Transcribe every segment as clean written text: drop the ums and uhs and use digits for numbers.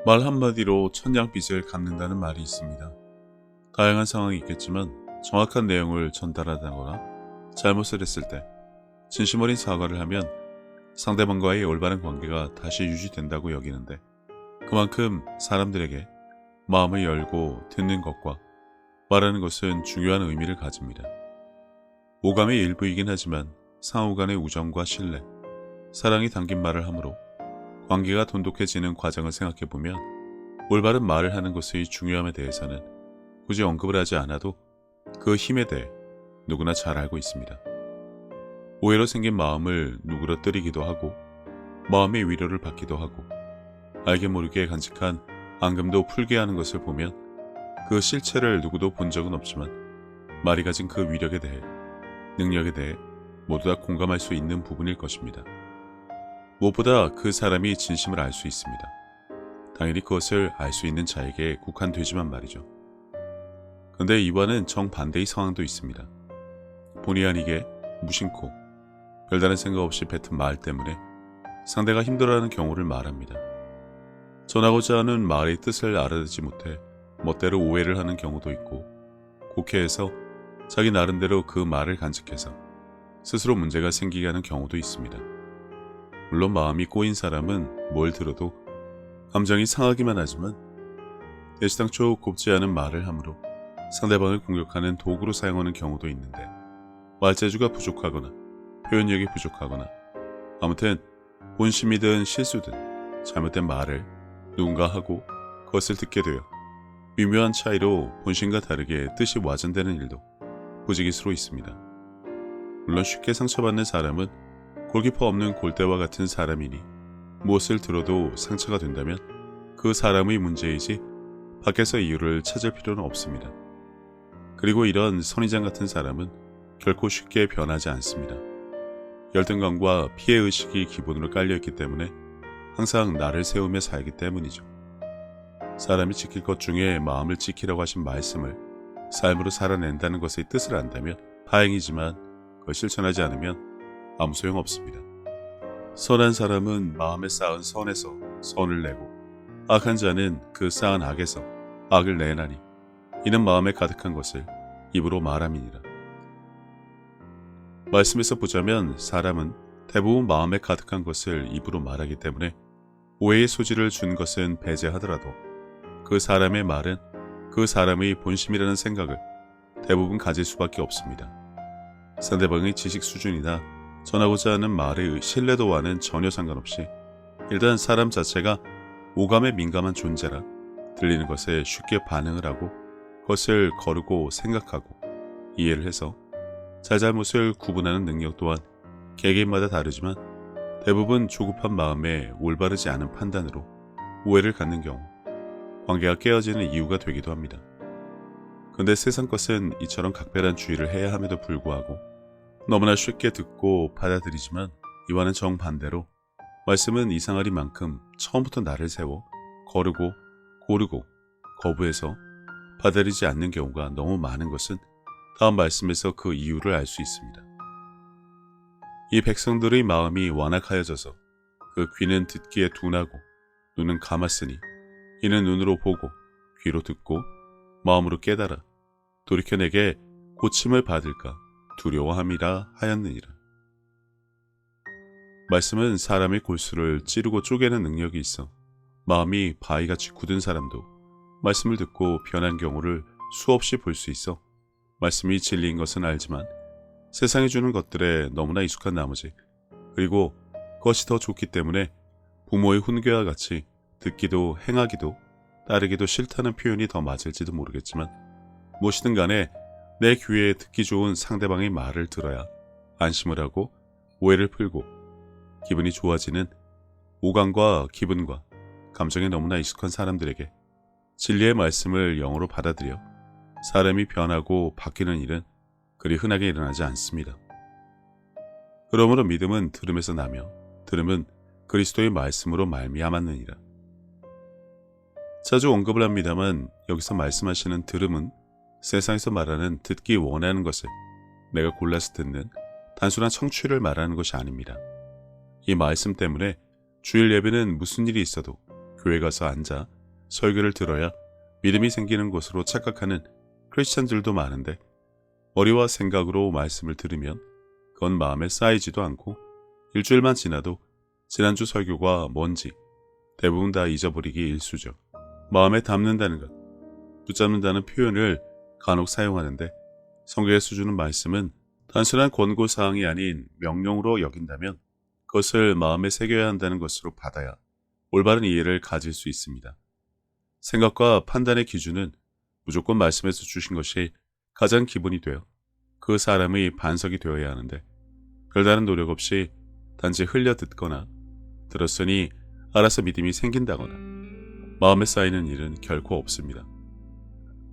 말 한마디로 천냥빚을 갚는다는 말이 있습니다. 다양한 상황이 있겠지만 정확한 내용을 전달하거나 잘못을 했을 때 진심 어린 사과를 하면 상대방과의 올바른 관계가 다시 유지된다고 여기는데, 그만큼 사람들에게 마음을 열고 듣는 것과 말하는 것은 중요한 의미를 가집니다. 오감의 일부이긴 하지만 상호 간의 우정과 신뢰, 사랑이 담긴 말을 하므로 관계가 돈독해지는 과정을 생각해보면 올바른 말을 하는 것의 중요함에 대해서는 굳이 언급을 하지 않아도 그 힘에 대해 누구나 잘 알고 있습니다. 오해로 생긴 마음을 누그러뜨리기도 하고 마음의 위로를 받기도 하고 알게 모르게 간직한 앙금도 풀게 하는 것을 보면 그 실체를 누구도 본 적은 없지만 말이 가진 그 위력에 대해, 능력에 대해 모두 다 공감할 수 있는 부분일 것입니다. 무엇보다 그 사람이 진심을 알 수 있습니다. 당연히 그것을 알 수 있는 자에게 국한되지만 말이죠. 그런데 이와는 정반대의 상황도 있습니다. 본의 아니게 무심코 별다른 생각 없이 뱉은 말 때문에 상대가 힘들어하는 경우를 말합니다. 전하고자 하는 말의 뜻을 알아듣지 못해 멋대로 오해를 하는 경우도 있고, 곡해해서 자기 나름대로 그 말을 간직해서 스스로 문제가 생기게 하는 경우도 있습니다. 물론 마음이 꼬인 사람은 뭘 들어도 감정이 상하기만 하지만 애시당초 곱지 않은 말을 함으로 상대방을 공격하는 도구로 사용하는 경우도 있는데, 말재주가 부족하거나 표현력이 부족하거나 아무튼 본심이든 실수든 잘못된 말을 누군가 하고 그것을 듣게 되어 미묘한 차이로 본심과 다르게 뜻이 와전되는 일도 부지기수로 있습니다. 물론 쉽게 상처받는 사람은 골키퍼 없는 골대와 같은 사람이니 무엇을 들어도 상처가 된다면 그 사람의 문제이지 밖에서 이유를 찾을 필요는 없습니다. 그리고 이런 선의장 같은 사람은 결코 쉽게 변하지 않습니다. 열등감과 피해의식이 기본으로 깔려있기 때문에 항상 나를 세우며 살기 때문이죠. 사람이 지킬 것 중에 마음을 지키라고 하신 말씀을 삶으로 살아낸다는 것의 뜻을 안다면 다행이지만 그걸 실천하지 않으면 아무 소용없습니다. 선한 사람은 마음에 쌓은 선에서 선을 내고 악한 자는 그 쌓은 악에서 악을 내나니 이는 마음에 가득한 것을 입으로 말함이니라. 말씀에서 보자면 사람은 대부분 마음에 가득한 것을 입으로 말하기 때문에 오해의 소지를 준 것은 배제하더라도 그 사람의 말은 그 사람의 본심이라는 생각을 대부분 가질 수밖에 없습니다. 상대방의 지식 수준이나 전하고자 하는 말의 신뢰도와는 전혀 상관없이 일단 사람 자체가 오감에 민감한 존재라 들리는 것에 쉽게 반응을 하고 그것을 거르고 생각하고 이해를 해서 잘잘못을 구분하는 능력 또한 개개인마다 다르지만 대부분 조급한 마음에 올바르지 않은 판단으로 오해를 갖는 경우 관계가 깨어지는 이유가 되기도 합니다. 그런데 세상 것은 이처럼 각별한 주의를 해야 함에도 불구하고 너무나 쉽게 듣고 받아들이지만 이와는 정반대로 말씀은 이상하리만큼 처음부터 나를 세워 거르고 고르고 거부해서 받아들이지 않는 경우가 너무 많은 것은 다음 말씀에서 그 이유를 알 수 있습니다. 이 백성들의 마음이 완악하여져서 그 귀는 듣기에 둔하고 눈은 감았으니 이는 눈으로 보고 귀로 듣고 마음으로 깨달아 돌이켜 내게 고침을 받을까 두려워함이라 하였느니라. 말씀은 사람의 골수를 찌르고 쪼개는 능력이 있어 마음이 바위같이 굳은 사람도 말씀을 듣고 변한 경우를 수없이 볼 수 있어 말씀이 진리인 것은 알지만 세상이 주는 것들에 너무나 익숙한 나머지, 그리고 그것이 더 좋기 때문에 부모의 훈계와 같이 듣기도 행하기도 따르기도 싫다는 표현이 더 맞을지도 모르겠지만 무엇이든 간에 내 귀에 듣기 좋은 상대방의 말을 들어야 안심을 하고 오해를 풀고 기분이 좋아지는 오감과 기분과 감정에 너무나 익숙한 사람들에게 진리의 말씀을 영으로 받아들여 사람이 변하고 바뀌는 일은 그리 흔하게 일어나지 않습니다. 그러므로 믿음은 들음에서 나며 들음은 그리스도의 말씀으로 말미암았느니라. 자주 언급을 합니다만 여기서 말씀하시는 들음은 세상에서 말하는 듣기 원하는 것을 내가 골라서 듣는 단순한 청취를 말하는 것이 아닙니다. 이 말씀 때문에 주일 예배는 무슨 일이 있어도 교회 가서 앉아 설교를 들어야 믿음이 생기는 것으로 착각하는 크리스천들도 많은데 머리와 생각으로 말씀을 들으면 그건 마음에 쌓이지도 않고 일주일만 지나도 지난주 설교가 뭔지 대부분 다 잊어버리기 일쑤죠. 마음에 담는다는 것, 붙잡는다는 표현을 간혹 사용하는데 성경에 수주는 말씀은 단순한 권고사항이 아닌 명령으로 여긴다면 그것을 마음에 새겨야 한다는 것으로 받아야 올바른 이해를 가질 수 있습니다. 생각과 판단의 기준은 무조건 말씀에서 주신 것이 가장 기본이 되어 그 사람의 반석이 되어야 하는데 별다른 노력 없이 단지 흘려 듣거나 들었으니 알아서 믿음이 생긴다거나 마음에 쌓이는 일은 결코 없습니다.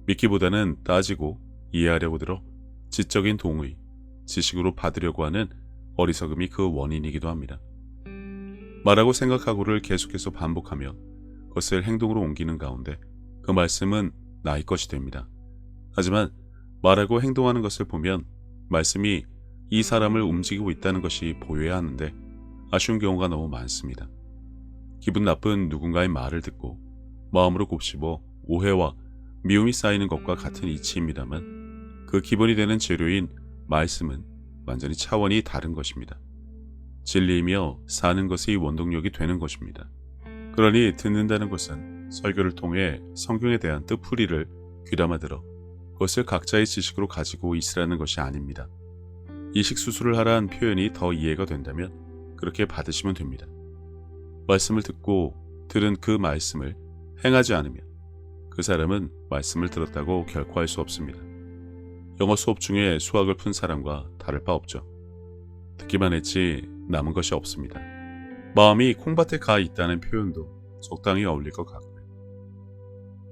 믿기보다는 따지고 이해하려고 들어 지적인 동의, 지식으로 받으려고 하는 어리석음이 그 원인이기도 합니다. 말하고 생각하고를 계속해서 반복하며 그것을 행동으로 옮기는 가운데 그 말씀은 나의 것이 됩니다. 하지만 말하고 행동하는 것을 보면 말씀이 이 사람을 움직이고 있다는 것이 보여야 하는데 아쉬운 경우가 너무 많습니다. 기분 나쁜 누군가의 말을 듣고 마음으로 곱씹어 오해와 미움이 쌓이는 것과 같은 이치입니다만 그 기본이 되는 재료인 말씀은 완전히 차원이 다른 것입니다. 진리이며 사는 것이 원동력이 되는 것입니다. 그러니 듣는다는 것은 설교를 통해 성경에 대한 뜻풀이를 귀담아 들어 그것을 각자의 지식으로 가지고 있으라는 것이 아닙니다. 이식수술을 하라는 표현이 더 이해가 된다면 그렇게 받으시면 됩니다. 말씀을 듣고 들은 그 말씀을 행하지 않으면 그 사람은 말씀을 들었다고 결코 할 수 없습니다. 영어 수업 중에 수학을 푼 사람과 다를 바 없죠. 듣기만 했지 남은 것이 없습니다. 마음이 콩밭에 가 있다는 표현도 적당히 어울릴 것 같고요.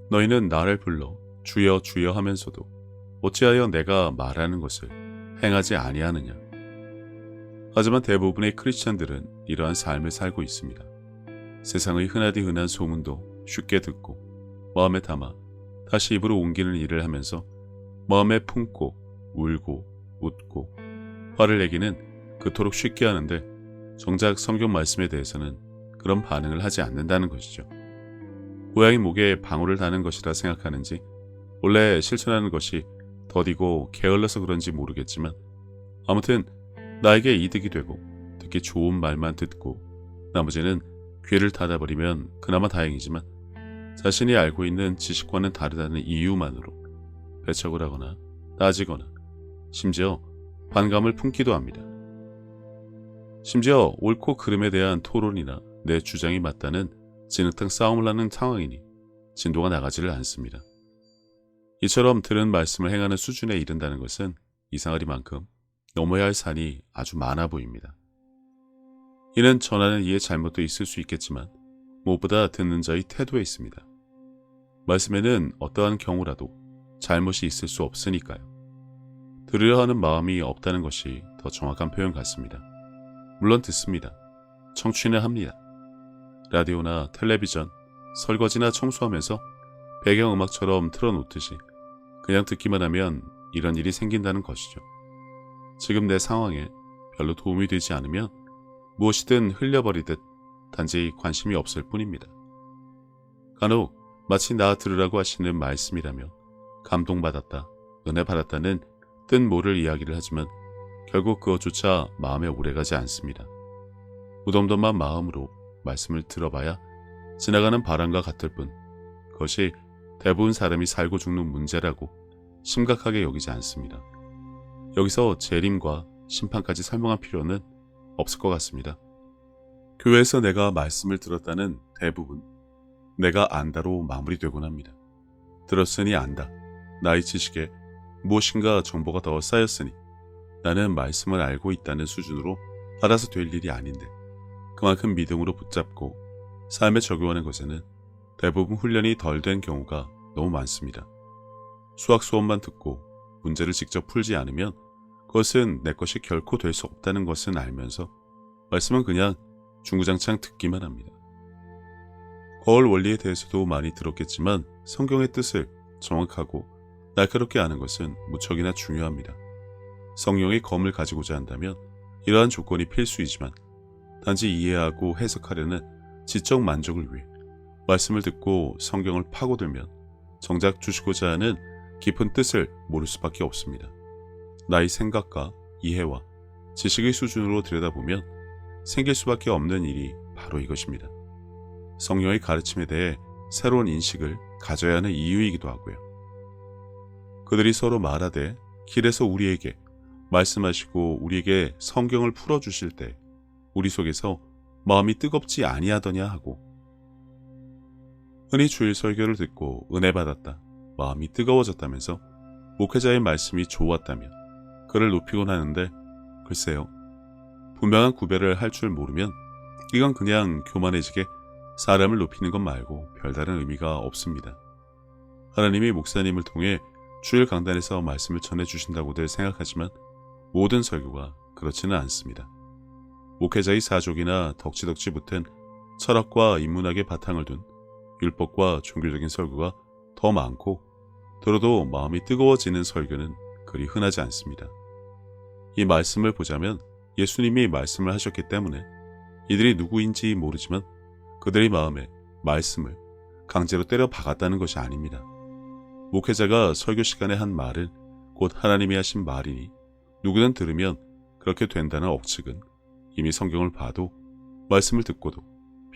너희는 나를 불러 주여 주여 하면서도 어찌하여 내가 말하는 것을 행하지 아니하느냐. 하지만 대부분의 크리스천들은 이러한 삶을 살고 있습니다. 세상의 흔하디 흔한 소문도 쉽게 듣고 마음에 담아 다시 입으로 옮기는 일을 하면서 마음에 품고 울고 웃고 화를 내기는 그토록 쉽게 하는데 정작 성경 말씀에 대해서는 그런 반응을 하지 않는다는 것이죠. 고양이 목에 방울을 다는 것이라 생각하는지 원래 실천하는 것이 더디고 게을러서 그런지 모르겠지만 아무튼 나에게 이득이 되고 듣기 좋은 말만 듣고 나머지는 귀를 닫아버리면 그나마 다행이지만 자신이 알고 있는 지식과는 다르다는 이유만으로 배척을 하거나 따지거나 심지어 반감을 품기도 합니다. 심지어 옳고 그름에 대한 토론이나 내 주장이 맞다는 진흙탕 싸움을 하는 상황이니 진도가 나가지를 않습니다. 이처럼 들은 말씀을 행하는 수준에 이른다는 것은 이상하리만큼 넘어야 할 산이 아주 많아 보입니다. 이는 전하는 이의 잘못도 있을 수 있겠지만 무엇보다 듣는 자의 태도에 있습니다. 말씀에는 어떠한 경우라도 잘못이 있을 수 없으니까요. 들으려 하는 마음이 없다는 것이 더 정확한 표현 같습니다. 물론 듣습니다. 청취는 합니다. 라디오나 텔레비전, 설거지나 청소하면서 배경음악처럼 틀어놓듯이 그냥 듣기만 하면 이런 일이 생긴다는 것이죠. 지금 내 상황에 별로 도움이 되지 않으면 무엇이든 흘려버리듯 단지 관심이 없을 뿐입니다. 간혹 마치 나 들으라고 하시는 말씀이라며 감동받았다, 은혜 받았다는 뜻 모를 이야기를 하지만 결국 그것조차 마음에 오래가지 않습니다. 무덤덤한 마음으로 말씀을 들어봐야 지나가는 바람과 같을 뿐 그것이 대부분 사람이 살고 죽는 문제라고 심각하게 여기지 않습니다. 여기서 재림과 심판까지 설명할 필요는 없을 것 같습니다. 교회에서 내가 말씀을 들었다는 대부분 내가 안다로 마무리되곤 합니다. 들었으니 안다. 나의 지식에 무엇인가 정보가 더 쌓였으니 나는 말씀을 알고 있다는 수준으로 알아서 될 일이 아닌데 그만큼 믿음으로 붙잡고 삶에 적용하는 것에는 대부분 훈련이 덜 된 경우가 너무 많습니다. 수학 수업만 듣고 문제를 직접 풀지 않으면 그것은 내 것이 결코 될 수 없다는 것은 알면서 말씀은 그냥 중구장창 듣기만 합니다. 거울 원리에 대해서도 많이 들었겠지만 성경의 뜻을 정확하고 날카롭게 아는 것은 무척이나 중요합니다. 성령의 검을 가지고자 한다면 이러한 조건이 필수이지만 단지 이해하고 해석하려는 지적 만족을 위해 말씀을 듣고 성경을 파고들면 정작 주시고자 하는 깊은 뜻을 모를 수밖에 없습니다. 나의 생각과 이해와 지식의 수준으로 들여다보면 생길 수밖에 없는 일이 바로 이것입니다. 성령의 가르침에 대해 새로운 인식을 가져야 하는 이유이기도 하고요. 그들이 서로 말하되 길에서 우리에게 말씀하시고 우리에게 성경을 풀어주실 때 우리 속에서 마음이 뜨겁지 아니하더냐 하고, 흔히 주일 설교를 듣고 은혜 받았다, 마음이 뜨거워졌다면서 목회자의 말씀이 좋았다면 그를 높이곤 하는데, 글쎄요, 분명한 구별을 할 줄 모르면 이건 그냥 교만해지게 사람을 높이는 것 말고 별다른 의미가 없습니다. 하나님이 목사님을 통해 주일 강단에서 말씀을 전해주신다고들 생각하지만 모든 설교가 그렇지는 않습니다. 목회자의 사족이나 덕지덕지 붙은 철학과 인문학의 바탕을 둔 율법과 종교적인 설교가 더 많고, 들어도 마음이 뜨거워지는 설교는 그리 흔하지 않습니다. 이 말씀을 보자면 예수님이 말씀을 하셨기 때문에 이들이 누구인지 모르지만 그들의 마음에 말씀을 강제로 때려 박았다는 것이 아닙니다. 목회자가 설교 시간에 한 말은 곧 하나님이 하신 말이니 누구든 들으면 그렇게 된다는 억측은 이미 성경을 봐도 말씀을 듣고도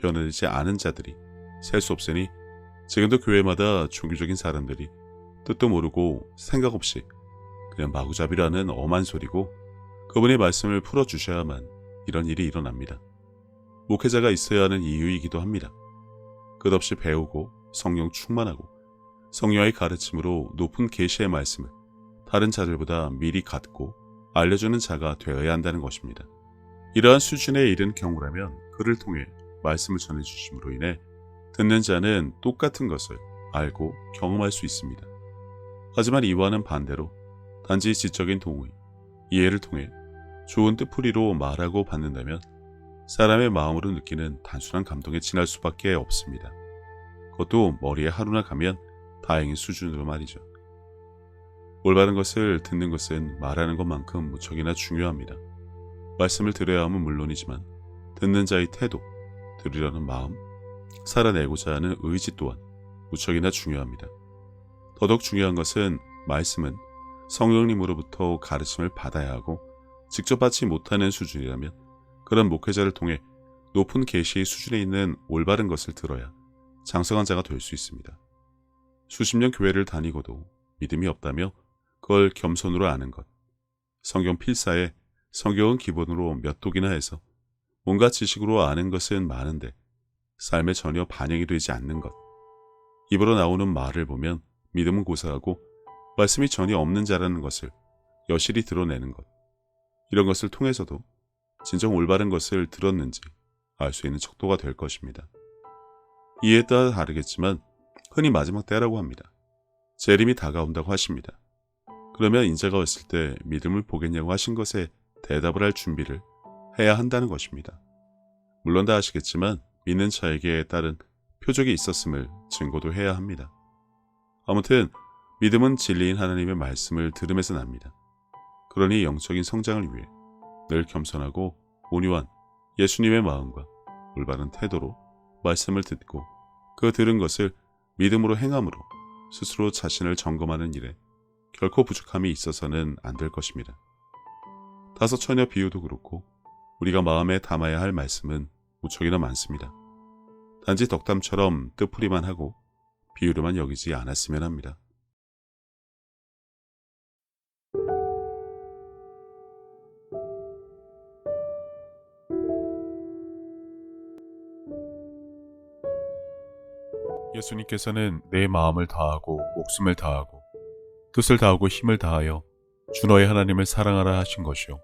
변화되지 않은 자들이 셀 수 없으니, 지금도 교회마다 종교적인 사람들이 뜻도 모르고 생각 없이 그냥 마구잡이라는 엄한 소리고, 그분의 말씀을 풀어주셔야만 이런 일이 일어납니다. 목회자가 있어야 하는 이유이기도 합니다. 끝없이 배우고 성령 충만하고 성령의 가르침으로 높은 계시의 말씀을 다른 자들보다 미리 갖고 알려주는 자가 되어야 한다는 것입니다. 이러한 수준에 이른 경우라면 그를 통해 말씀을 전해주심으로 인해 듣는 자는 똑같은 것을 알고 경험할 수 있습니다. 하지만 이와는 반대로 단지 지적인 동의, 이해를 통해 좋은 뜻풀이로 말하고 받는다면 사람의 마음으로 느끼는 단순한 감동에 지날 수밖에 없습니다. 그것도 머리에 하루나 가면 다행인 수준으로 말이죠. 올바른 것을 듣는 것은 말하는 것만큼 무척이나 중요합니다. 말씀을 들어야 함은 물론이지만 듣는 자의 태도, 들으려는 마음, 살아내고자 하는 의지 또한 무척이나 중요합니다. 더더욱 중요한 것은 말씀은 성령님으로부터 가르침을 받아야 하고 직접 받지 못하는 수준이라면 그런 목회자를 통해 높은 계시의 수준에 있는 올바른 것을 들어야 장성한 자가 될 수 있습니다. 수십 년 교회를 다니고도 믿음이 없다며 그걸 겸손으로 아는 것, 성경 필사에 성경은 기본으로 몇 독이나 해서 뭔가 지식으로 아는 것은 많은데 삶에 전혀 반영이 되지 않는 것, 입으로 나오는 말을 보면 믿음은 고사하고 말씀이 전혀 없는 자라는 것을 여실히 드러내는 것, 이런 것을 통해서도 진정 올바른 것을 들었는지 알 수 있는 척도가 될 것입니다. 이에 따라 다르겠지만 흔히 마지막 때라고 합니다. 재림이 다가온다고 하십니다. 그러면 인자가 왔을 때 믿음을 보겠냐고 하신 것에 대답을 할 준비를 해야 한다는 것입니다. 물론 다 아시겠지만 믿는 자에게 따른 표적이 있었음을 증거도 해야 합니다. 아무튼 믿음은 진리인 하나님의 말씀을 들음에서 납니다. 그러니 영적인 성장을 위해 늘 겸손하고 온유한 예수님의 마음과 올바른 태도로 말씀을 듣고 그 들은 것을 믿음으로 행함으로 스스로 자신을 점검하는 일에 결코 부족함이 있어서는 안 될 것입니다. 다섯 처녀 비유도 그렇고 우리가 마음에 담아야 할 말씀은 무척이나 많습니다. 단지 덕담처럼 뜻풀이만 하고 비유로만 여기지 않았으면 합니다. 예수님께서는 내 마음을 다하고 목숨을 다하고 뜻을 다하고 힘을 다하여 주 너의 하나님을 사랑하라 하신 것이요.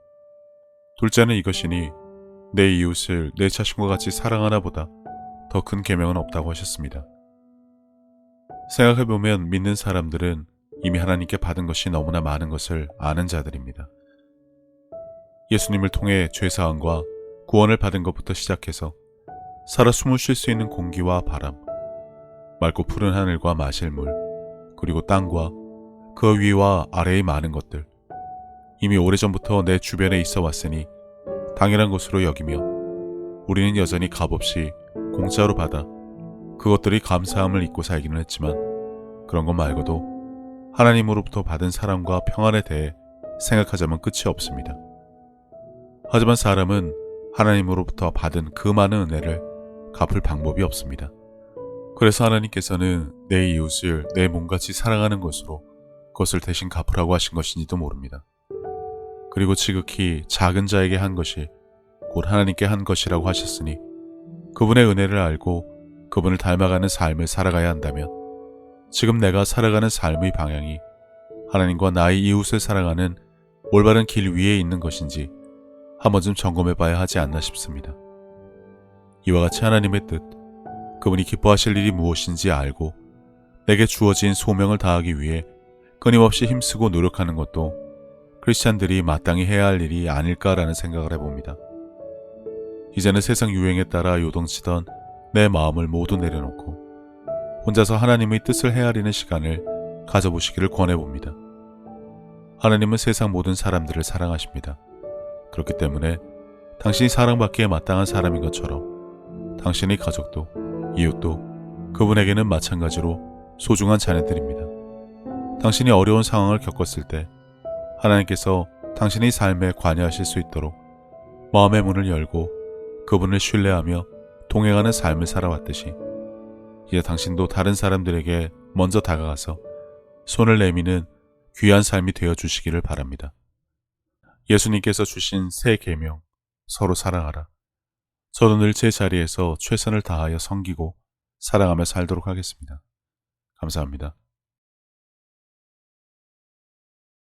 둘째는 이것이니 내 이웃을 내 자신과 같이 사랑하나 보다 더 큰 계명은 없다고 하셨습니다. 생각해보면 믿는 사람들은 이미 하나님께 받은 것이 너무나 많은 것을 아는 자들입니다. 예수님을 통해 죄사함과 구원을 받은 것부터 시작해서 살아 숨을 쉴 수 있는 공기와 바람, 맑고 푸른 하늘과 마실 물, 그리고 땅과 그 위와 아래의 많은 것들, 이미 오래전부터 내 주변에 있어 왔으니 당연한 것으로 여기며 우리는 여전히 값없이 공짜로 받아 그것들이 감사함을 잊고 살기는 했지만 그런 것 말고도 하나님으로부터 받은 사랑과 평안에 대해 생각하자면 끝이 없습니다. 하지만 사람은 하나님으로부터 받은 그 많은 은혜를 갚을 방법이 없습니다. 그래서 하나님께서는 내 이웃을 내 몸같이 사랑하는 것으로 그것을 대신 갚으라고 하신 것인지도 모릅니다. 그리고 지극히 작은 자에게 한 것이 곧 하나님께 한 것이라고 하셨으니 그분의 은혜를 알고 그분을 닮아가는 삶을 살아가야 한다면 지금 내가 살아가는 삶의 방향이 하나님과 나의 이웃을 사랑하는 올바른 길 위에 있는 것인지 한 번쯤 점검해 봐야 하지 않나 싶습니다. 이와 같이 하나님의 뜻, 그분이 기뻐하실 일이 무엇인지 알고 내게 주어진 소명을 다하기 위해 끊임없이 힘쓰고 노력하는 것도 크리스찬들이 마땅히 해야 할 일이 아닐까라는 생각을 해봅니다. 이제는 세상 유행에 따라 요동치던 내 마음을 모두 내려놓고 혼자서 하나님의 뜻을 헤아리는 시간을 가져보시기를 권해봅니다. 하나님은 세상 모든 사람들을 사랑하십니다. 그렇기 때문에 당신이 사랑받기에 마땅한 사람인 것처럼 당신의 가족도 이웃도 그분에게는 마찬가지로 소중한 자녀들입니다. 당신이 어려운 상황을 겪었을 때 하나님께서 당신의 삶에 관여하실 수 있도록 마음의 문을 열고 그분을 신뢰하며 동행하는 삶을 살아왔듯이 이제 당신도 다른 사람들에게 먼저 다가가서 손을 내미는 귀한 삶이 되어주시기를 바랍니다. 예수님께서 주신 새 계명, 서로 사랑하라. 저도 늘 제 자리에서 최선을 다하여 섬기고 사랑하며 살도록 하겠습니다. 감사합니다.